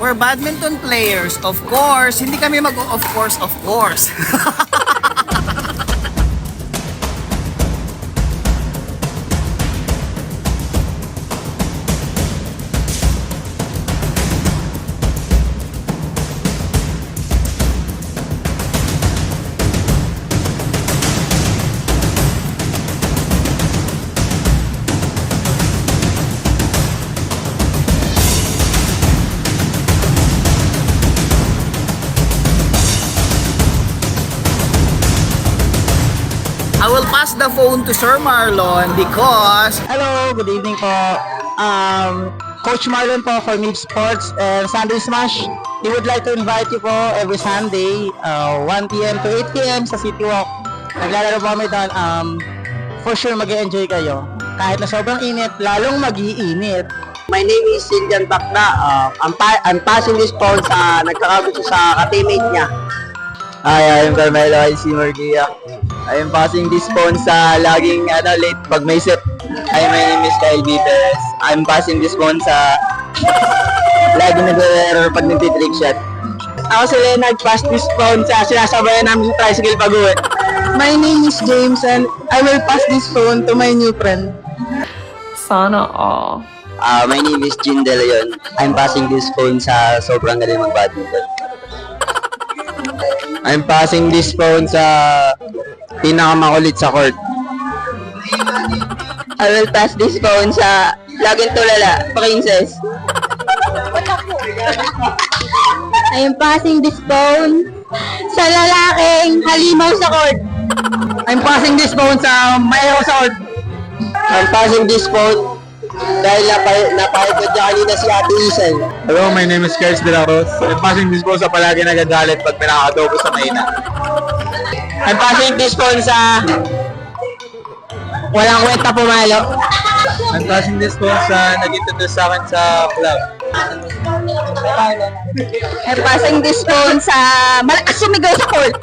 We're badminton players. Of course, hindi kami of course, of course. I will pass the phone to Sir Marlon because Hello, good evening po. Coach Marlon po for MIB Sports and Sunday Smash. He would like to invite you po every Sunday, 1 p.m. to 8 p.m. sa City Walk. Naglalaro po kami doon. For sure, mag-enjoy kayo. Kahit na sobrang init, lalong mag-iinit. My name is Siljan Bakna. I'm passing this phone sa nagkakagusto sa ka-teammate niya. Hi, I'm Carmelo. I see Morgia. I am passing this phone sa laging late pag may set. Hi, my name is Kyle B. Perez. I'm passing this phone sa laging nag-error pag nag-trick shot. Ako si Leonard, pass this phone sa sinasabayan namin sa tricycle pag-uwi. My name is James and I will pass this phone to my new friend. Sana all. My name is Jin De Leon. I'm passing this phone sa sobrang galing mag-badminton. I'm passing this phone sa pinakamakulit sa court. I will pass this phone sa laging tulala, Princess. I am passing this phone sa lalaking halimaw sa court. I'm passing this phone sa maero sa court. I'm passing this phone dahil napahid ko dyan kanina si Ate Isel. Hello, my name is Kers De La Cruz. I'm passing this phone sa palagi nagagalit pag pinakadobo sa mahina. I'm passing this phone sa walang kwenta pumalo. I'm passing this phone sa nag-introduce sa akin sa club. I'm passing this phone sa malakas sumigaw sa court.